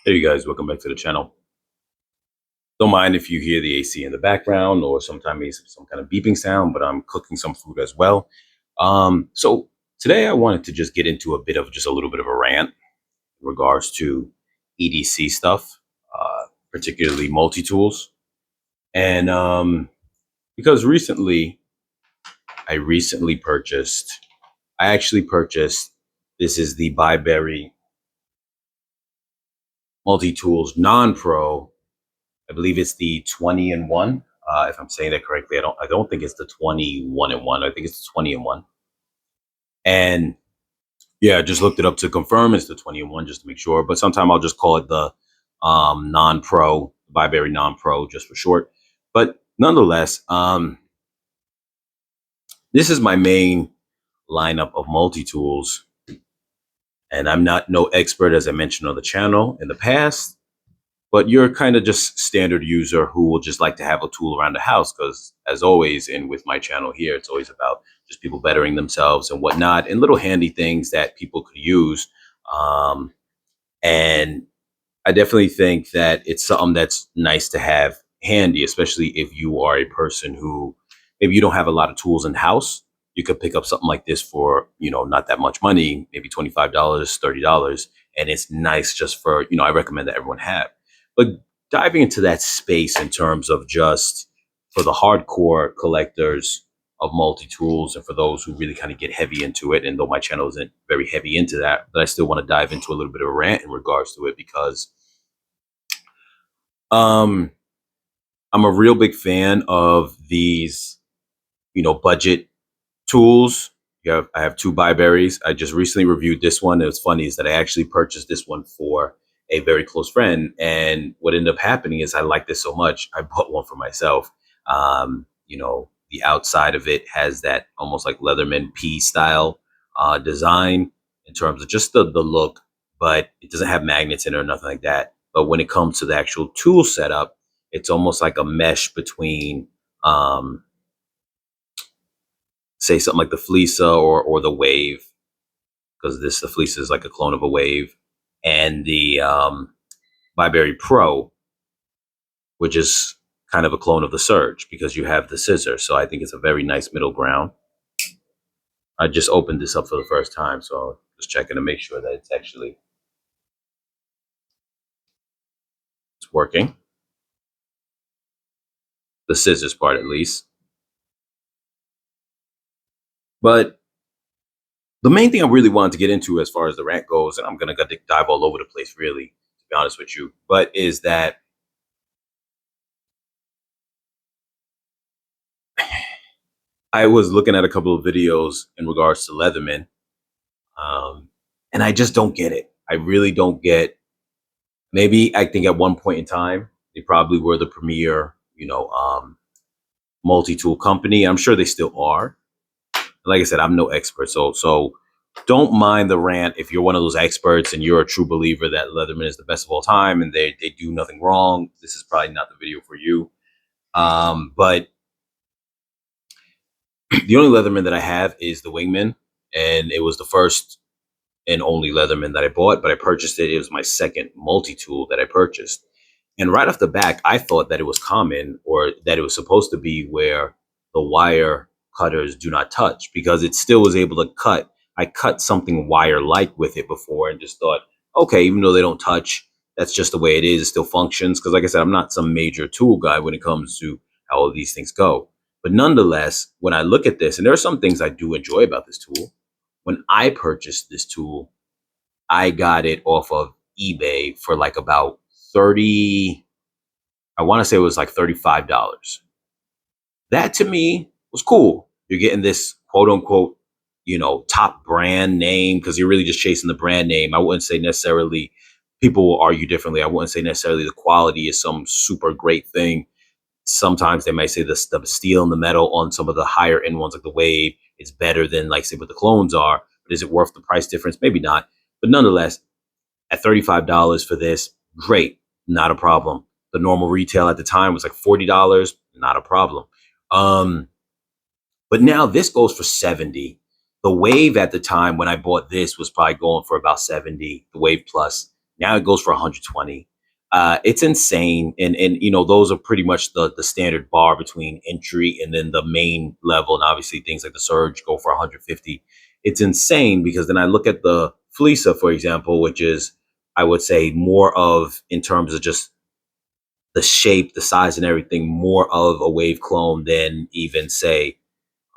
Hey you guys, welcome back to the channel. Don't mind if you hear the AC in the background or sometimes some kind of beeping sound, but I'm cooking some food as well. So today I wanted to just get into a bit of just a little bit of a rant in regards to EDC stuff, particularly multi-tools. And because I recently purchased, I actually purchased, this is the Byberry Multitools Non-Pro. I believe it's the 20-in-1. If I'm saying that correctly, I don't think it's the 21-in-1. I think it's the 20-in-1. And yeah, I just looked it up to confirm it's the 20-in-1 just to make sure. But sometime I'll just call it the non-pro, Byberry non-pro just for short. But nonetheless, this is my main lineup of multi-tools. And I'm not no expert, as I mentioned on the channel in the past. But you're kind of just standard user who will just like to have a tool around the house, because as always, and with my channel here, it's always about just people bettering themselves and whatnot, and little handy things that people could use. Um, and I definitely think that it's something that's nice to have handy, especially if you are a person who maybe you don't have a lot of tools in house. You could pick up something like this for, not that much money, maybe $25, $30. And it's nice just for, I recommend that everyone have. But diving into that space in terms of just for the hardcore collectors of multi-tools and for those who really kind of get heavy into it, and though my channel isn't very heavy into that, but I still want to dive into a little bit of a rant in regards to it, because um, I'm a real big fan of these, budget tools. I have two Byberries. I just recently reviewed this one. It was funny is that I actually purchased this one for a very close friend, and what ended up happening is I liked this so much I bought one for myself. The outside of it has that almost like Leatherman P style design in terms of just the look, but it doesn't have magnets in it or nothing like that. But when it comes to the actual tool setup, it's almost like a mesh between um, say something like the Flissa or the Wave, because the Flissa is like a clone of a Wave, and the Byberry Pro, which is kind of a clone of the Surge because you have the scissor. So I think it's a very nice middle ground. I just opened this up for the first time, so just checking to make sure that it's working. The scissors part, at least. But the main thing I really wanted to get into as far as the rant goes, and I'm gonna dive all over the place, really, to be honest with you, but is that I was looking at a couple of videos in regards to Leatherman, and I just don't get it. I really don't get. Maybe I think at one point in time they probably were the premier, multi-tool company. I'm sure they still are. Like I said, I'm no expert, so don't mind the rant if you're one of those experts and you're a true believer that Leatherman is the best of all time and they do nothing wrong. This is probably not the video for you. But the only Leatherman that I have is the Wingman, and it was the first and only Leatherman that I bought, but I purchased it. It was my second multi-tool that I purchased. And right off the back, I thought that it was common, or that it was supposed to be where the wire cutters do not touch, because it still was able to cut. I cut something wire-like with it before and just thought, okay, even though they don't touch, that's just the way it is. It still functions. Because like I said, I'm not some major tool guy when it comes to how all these things go. But nonetheless, when I look at this, and there are some things I do enjoy about this tool. When I purchased this tool, I got it off of eBay for like about 30, I want to say it was like $35. That to me was cool. You're getting this quote unquote, top brand name, because you're really just chasing the brand name. I wouldn't say necessarily, people will argue differently. I wouldn't say necessarily the quality is some super great thing. Sometimes they might say the steel and the metal on some of the higher end ones like the Wave is better than, like, say what the clones are. But is it worth the price difference? Maybe not. But nonetheless, at $35 for this, great, not a problem. The normal retail at the time was like $40, not a problem. But now this goes for 70. The Wave at the time when I bought this was probably going for about 70, the Wave Plus. Now it goes for 120. It's insane, and you know, those are pretty much the standard bar between entry and then the main level, and obviously things like the Surge go for 150. It's insane because then I look at the Flissa, for example, which is, I would say, more of, in terms of just the shape, the size, and everything, more of a wave clone than even, say,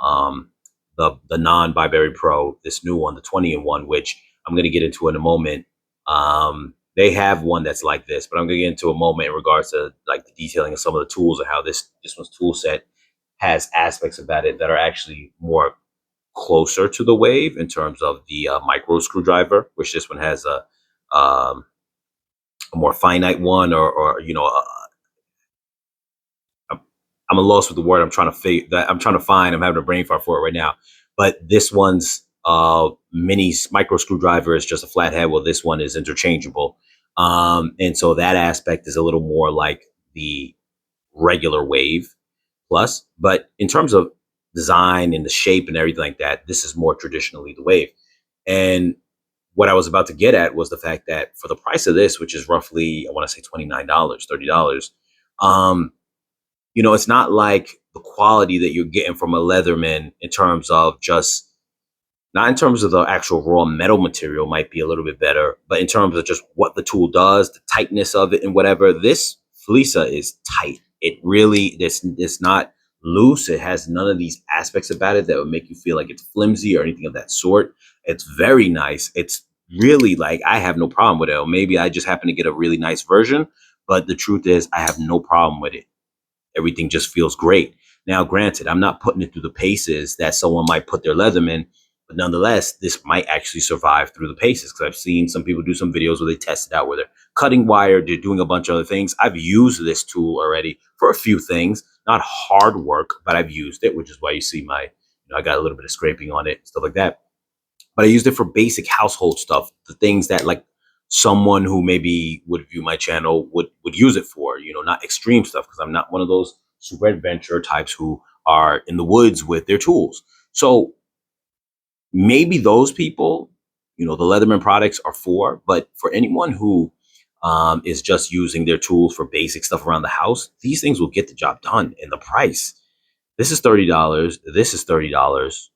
um, the non Byberry Pro, this new one, the 20-in-1, which I'm going to get into in a moment. They have one that's like this, but I'm going to get into a moment in regards to like the detailing of some of the tools and how this one's tool set has aspects about it that are actually more closer to the wave in terms of the micro screwdriver, which this one has a more finite one, or you know, I'm a loss with the word. I'm trying to I'm trying to find. I'm having a brain fart for it right now. But this one's mini micro screwdriver is just a flathead. Well, this one is interchangeable, and so that aspect is a little more like the regular wave plus. But in terms of design and the shape and everything like that, this is more traditionally the wave. And what I was about to get at was the fact that for the price of this, which is roughly, I want to say $29, $30, um, you know, it's not like the quality that you're getting from a Leatherman in terms of just, not in terms of the actual raw metal material might be a little bit better, but in terms of just what the tool does, the tightness of it and whatever. This Flissa is tight. It really, it's not loose. It has none of these aspects about it that would make you feel like it's flimsy or anything of that sort. It's very nice. It's really, like, I have no problem with it. Or maybe I just happen to get a really nice version, but the truth is I have no problem with it. Everything just feels great. Now, granted, I'm not putting it through the paces that someone might put their Leatherman, but nonetheless, this might actually survive through the paces, because I've seen some people do some videos where they test it out, where they're cutting wire, they're doing a bunch of other things. I've used this tool already for a few things, not hard work, but I've used it, which is why you see my, you know, I got a little bit of scraping on it, stuff like that. But I used it for basic household stuff, the things that, like, someone who maybe would view my channel would use it for, you know, not extreme stuff, because I'm not one of those super adventure types who are in the woods with their tools. So maybe those people, you know, the Leatherman products are for, but for anyone who is just using their tools for basic stuff around the house, these things will get the job done. And the price, this is $30. This is $30.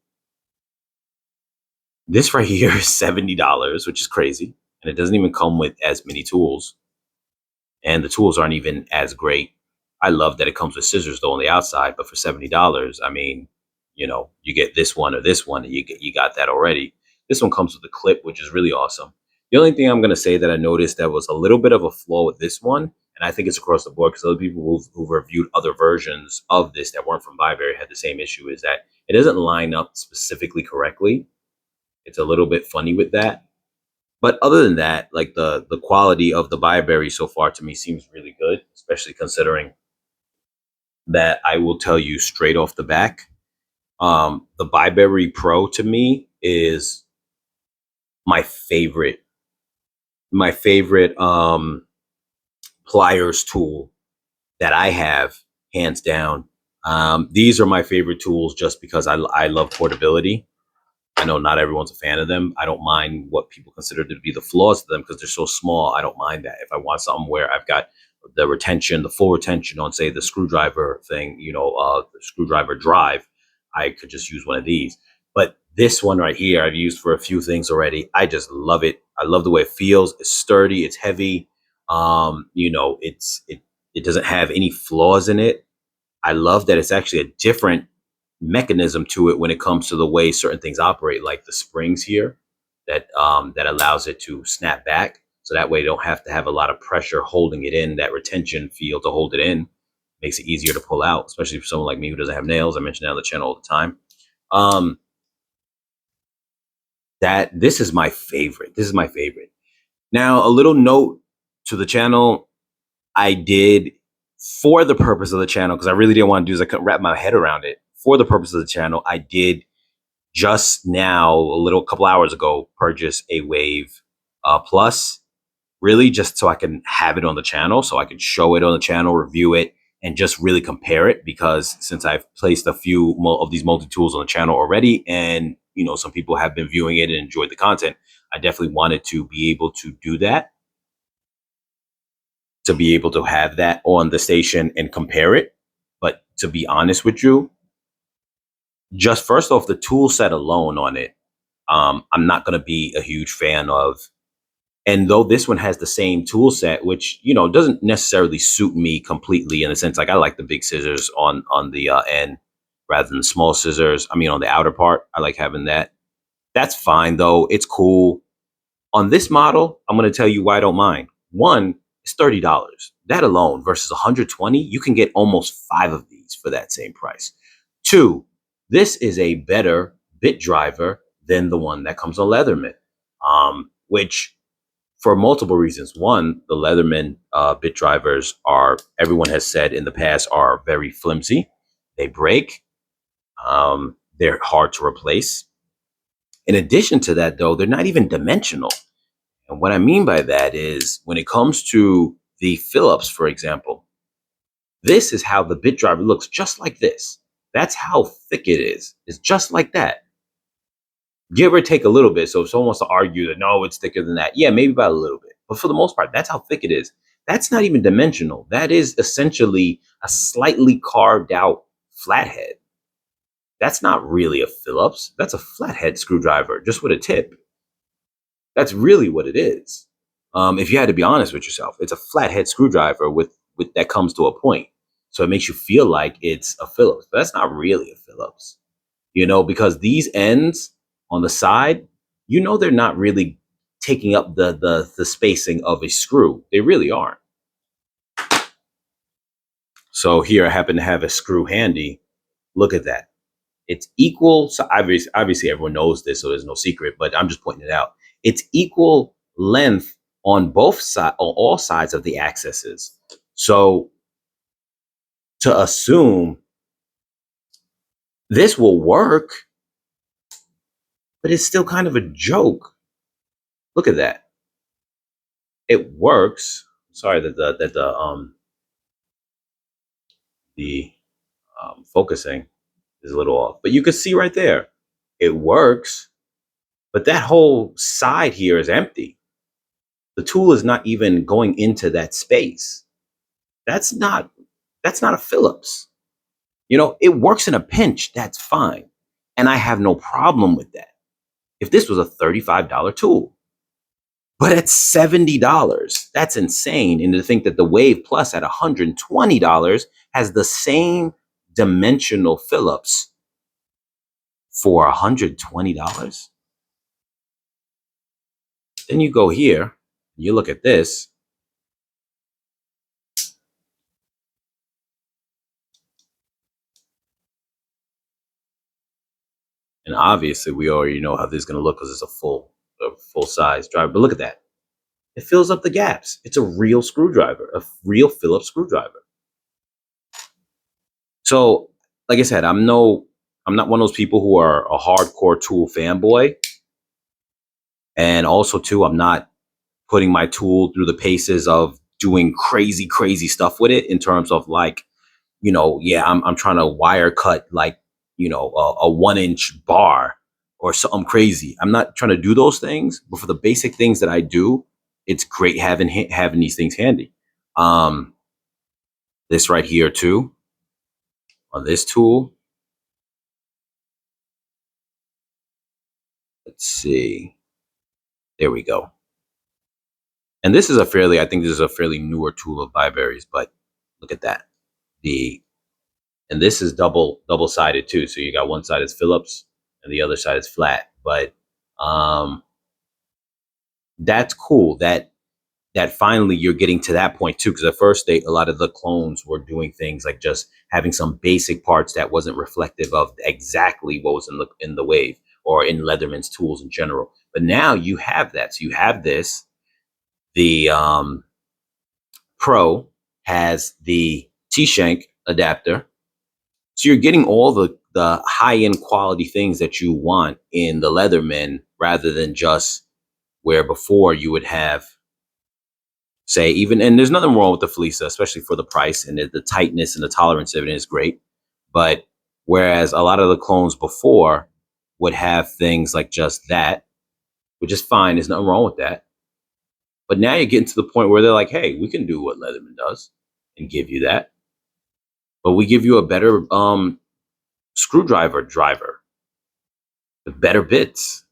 This right here is $70, which is crazy. And it doesn't even come with as many tools. And the tools aren't even as great. I love that it comes with scissors though on the outside, but for $70, I mean, you know, you get this one or this one, and you got that already. This one comes with a clip, which is really awesome. The only thing I'm going to say that I noticed that was a little bit of a flaw with this one, and I think it's across the board because other people who've reviewed other versions of this that weren't from Byberry had the same issue, is that it doesn't line up specifically correctly. It's a little bit funny with that. But other than that, like, the quality of the Byberry so far to me seems really good, especially considering that I will tell you straight off the back, the Byberry Pro to me is my favorite pliers tool that I have, hands down. These are my favorite tools just because I love portability. I know not everyone's a fan of them. I don't mind what people consider to be the flaws of them because they're so small. I don't mind that. If I want something where I've got the retention, the full retention on, say, the screwdriver thing, you know, the screwdriver drive, I could just use one of these. But this one right here, I've used for a few things already. I just love it. I love the way it feels. It's sturdy. It's heavy. You know, it doesn't have any flaws in it. I love that it's actually a different mechanism to it when it comes to the way certain things operate, like the springs here that allows it to snap back. So that way you don't have to have a lot of pressure holding it in, that retention feel to hold it in. Makes it easier to pull out, especially for someone like me who doesn't have nails. I mention that on the channel all the time. That this is my favorite. This is my favorite. Now, a little note to the channel. I did, for the purpose of the channel, because I really didn't want to do this, I couldn't wrap my head around it. For the purpose of the channel, I did just now, a couple hours ago, purchase a Wave Plus, really just so I can have it on the channel, so I can show it on the channel, review it, and just really compare it. Because since I've placed a few of these multi-tools on the channel already, and you know, some people have been viewing it and enjoyed the content, I definitely wanted to be able to do that. to be able to have that on the station and compare it. But to be honest with you, just first off, the tool set alone on it, I'm not going to be a huge fan of. And though this one has the same tool set, which, you know, doesn't necessarily suit me completely in the sense, like I like the big scissors on the end rather than the small scissors. I mean, on the outer part, I like having that. That's fine though. It's cool. On this model, I'm going to tell you why I don't mind. One, it's $30. That alone versus 120, you can get almost 5 of these for that same price. Two, this is a better bit driver than the one that comes on Leatherman, which for multiple reasons. One, the Leatherman bit drivers are, everyone has said in the past, are very flimsy. They break. They're hard to replace. In addition to that, though, they're not even dimensional. And what I mean by that is when it comes to the Phillips, for example, this is how the bit driver looks, just like this. That's how thick it is. It's just like that. Give or take a little bit. So if someone wants to argue that, no, it's thicker than that, yeah, maybe by a little bit. But for the most part, that's how thick it is. That's not even dimensional. That is essentially a slightly carved out flathead. That's not really a Phillips. That's a flathead screwdriver, just with a tip. That's really what it is. If you had to be honest with yourself, it's a flathead screwdriver with that comes to a point. So it makes you feel like it's a Phillips, but that's not really a Phillips, you know, because these ends on the side, you know, they're not really taking up the spacing of a screw. They really aren't. So here I happen to have a screw handy. Look at that. It's equal. So obviously everyone knows this, so there's no secret, but I'm just pointing it out. It's equal length on both sides, on all sides of the axes. So to assume this will work, but it's still kind of a joke. Look at that. It works. Sorry that the focusing is a little off, but you can see right there, it works, but that whole side here is empty. The tool is not even going into that space. That's not a Phillips. You know, it works in a pinch. That's fine. And I have no problem with that. If this was a $35 tool, but at $70, that's insane. And to think that the Wave Plus at $120 has the same dimensional Phillips for $120. Then you go here, you look at this. And obviously we already know how this is going to look because it's a full size driver. But look at that. It fills up the gaps. It's a real screwdriver, a real Phillips screwdriver. So, like I said, I'm not one of those people who are a hardcore tool fanboy. And also, too, I'm not putting my tool through the paces of doing crazy stuff with it in terms of like, you know, yeah, I'm trying to wire cut like, you know, a 1-inch bar or something crazy. I'm not trying to do those things, but for the basic things that I do, it's great having these things handy. This right here too, on this tool. Let's see. There we go. And this is I think this is a fairly newer tool of Byberry's, but look at that. And this is double-sided too. So you got one side is Phillips and the other side is flat. But that's cool that finally you're getting to that point too. Because at first a lot of the clones were doing things like just having some basic parts that wasn't reflective of exactly what was in the Wave or in Leatherman's tools in general. But now you have that. So you have this. The Pro has the T-shank adapter. So you're getting all the high-end quality things that you want in the Leatherman rather than just where before you would have, say, even, and there's nothing wrong with the Flissa, especially for the price, and the tightness and the tolerance of it is great. But whereas a lot of the clones before would have things like just that, which is fine. There's nothing wrong with that. But now you're getting to the point where they're like, hey, we can do what Leatherman does and give you that. But we give you a better screwdriver driver, the better bits.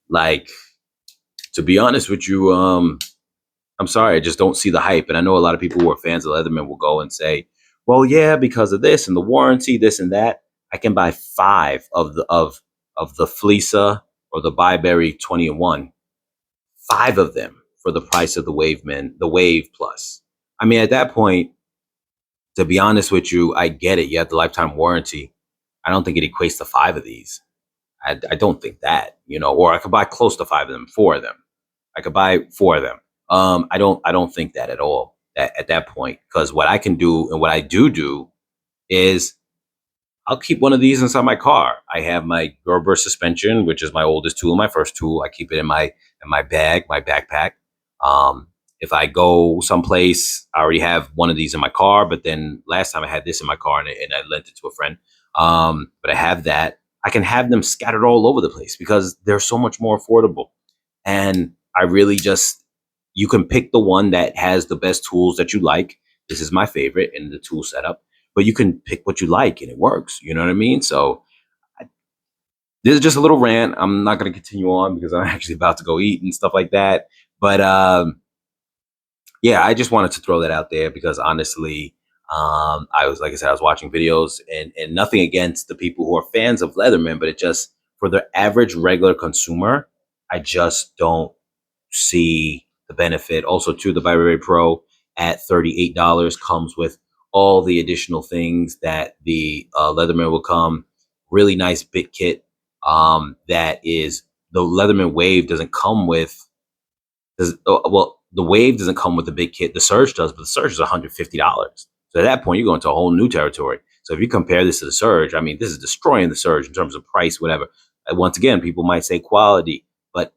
Like, to be honest with you, I'm sorry, I just don't see the hype. And I know a lot of people who are fans of Leatherman will go and say, well, yeah, because of this and the warranty, this and that. I can buy 5 of the Flissa or the Byberry 20-in-1. 5 of them for the price of the the Wave Plus. I mean, at that point, to be honest with you, I get it. You have the lifetime warranty. I don't think it equates to 5 of these. I don't think that, or I could buy close to 5 of them, 4 of them. I could buy 4 of them. I don't think that at all at that point, because what I can do and what I do is I'll keep one of these inside my car. I have my Gerber suspension, which is my oldest tool, my first tool. I keep it in my bag, my backpack. If I go someplace, I already have one of these in my car, but then last time I had this in my car and I lent it to a friend. But I have that. I can have them scattered all over the place because they're so much more affordable. And I really just, you can pick the one that has the best tools that you like. This is my favorite in the tool setup, but you can pick what you like and it works. You know what I mean? So this is just a little rant. I'm not going to continue on because I'm actually about to go eat and stuff like that. But yeah, I just wanted to throw that out there because honestly, I was, like I said, I was watching videos and nothing against the people who are fans of Leatherman, but it just, for the average regular consumer, I just don't see the benefit. Also, too, the Byberry Pro at $38 comes with all the additional things that the Leatherman will come. Really nice bit kit. That is, the Leatherman Wave doesn't come with. Well, the Wave doesn't come with the big kit. The Surge does, but the Surge is $150. So at that point, you're going to a whole new territory. So if you compare this to the Surge, I mean, this is destroying the Surge in terms of price, whatever. Once again, people might say quality, but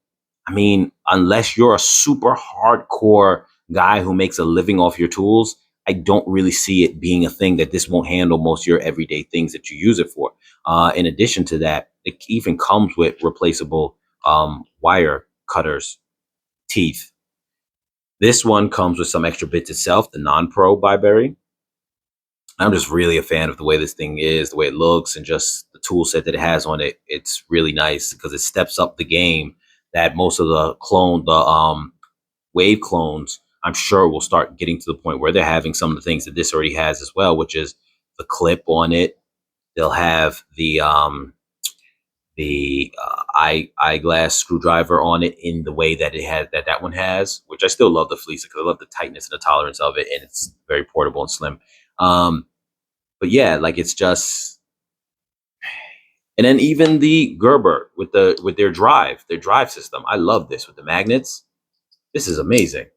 I mean, unless you're a super hardcore guy who makes a living off your tools, I don't really see it being a thing that this won't handle most of your everyday things that you use it for. In addition to that, it even comes with replaceable wire cutters, teeth. This one comes with some extra bits itself, the non-pro Byberry. I'm just really a fan of the way this thing is, the way it looks, and just the tool set that it has on it. It's really nice because it steps up the game that most of the Wave clones, I'm sure, will start getting to the point where they're having some of the things that this already has as well, which is the clip on it. They'll have the eyeglass screwdriver on it in the way that it has that one has, which I still love the Flissa because I love the tightness and the tolerance of it, and it's very portable and slim. But yeah, like it's just, and then even the Gerber with their drive system. I love this with the magnets. This is amazing.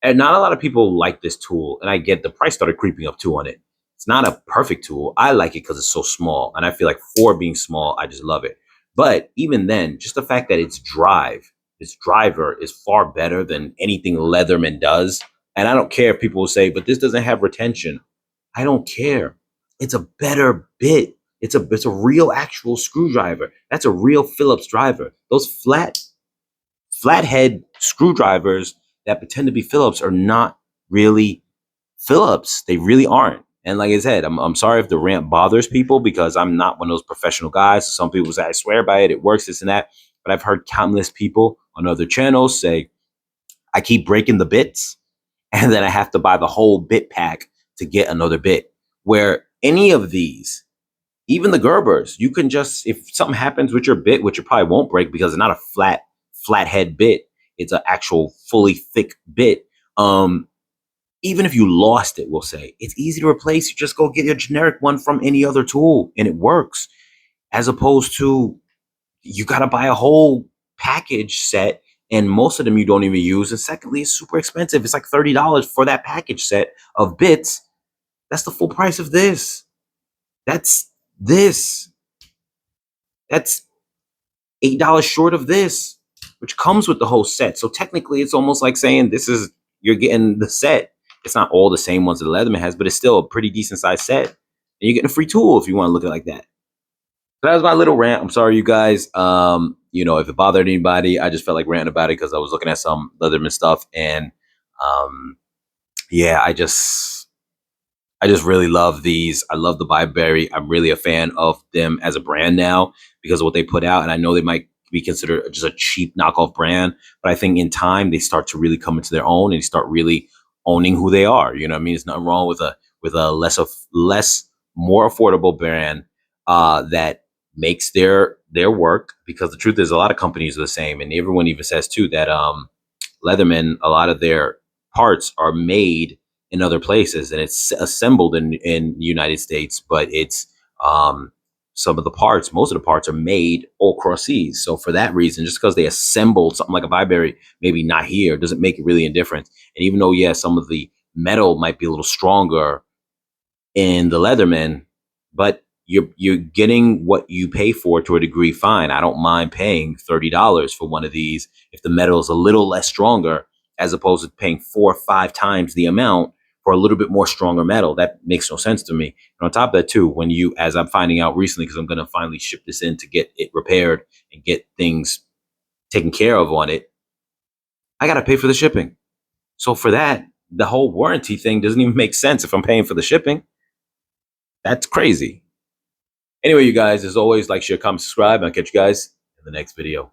And not a lot of people like this tool, and I get the price started creeping up too on it. It's not a perfect tool. I like it because it's so small, and I feel like for being small, I just love it. But even then, just the fact that its driver is far better than anything Leatherman does. And I don't care if people will say, but this doesn't have retention. I don't care. It's a better bit. It's a real actual screwdriver. That's a real Phillips driver. Those flathead screwdrivers that pretend to be Phillips are not really Phillips. They really aren't. And like I said, I'm sorry if the rant bothers people because I'm not one of those professional guys. Some people say, I swear by it, it works, this and that. But I've heard countless people on other channels say, I keep breaking the bits and then I have to buy the whole bit pack to get another bit. Where any of these, even the Gerbers, you can just, if something happens with your bit, which it probably won't break because it's not a flathead bit, it's an actual fully thick bit. Even if you lost it, we'll say, it's easy to replace. You just go get a generic one from any other tool and it works. As opposed to, you got to buy a whole package set and most of them you don't even use. And secondly, it's super expensive. It's like $30 for that package set of bits. That's the full price of this. That's this. That's $8 short of this, which comes with the whole set. So technically, it's almost like saying you're getting the set. It's not all the same ones that Leatherman has, but it's still a pretty decent sized set. And you're getting a free tool if you want to look at it like that. So that was my little rant. I'm sorry, you guys. you know, if it bothered anybody, I just felt like ranting about it because I was looking at some Leatherman stuff, and yeah, I just really love these. I love the Byberry. I'm really a fan of them as a brand now because of what they put out. And I know they might be considered just a cheap knockoff brand, but I think in time they start to really come into their own and they start really owning who they are. You know what I mean? There's nothing wrong with a less more affordable brand that makes their work, because the truth is a lot of companies are the same, and everyone even says too that Leatherman, a lot of their parts are made in other places and it's assembled in the United States, but it's some of the parts, most of the parts are made all across seas. So for that reason, just because they assembled something like a Byberry, maybe not here, doesn't make it really a difference. And even though, yeah, some of the metal might be a little stronger in the Leatherman, but you're getting what you pay for to a degree. Fine, I don't mind paying $30 for one of these if the metal is a little less stronger, as opposed to paying 4 or 5 times the amount for a little bit more stronger metal. That makes no sense to me. And on top of that too, when you, as I'm finding out recently, because I'm going to finally ship this in to get it repaired and get things taken care of on it, I got to pay for the shipping. So for that, the whole warranty thing doesn't even make sense if I'm paying for the shipping. That's crazy. Anyway, you guys, as always, like, share, comment, subscribe, and I'll catch you guys in the next video.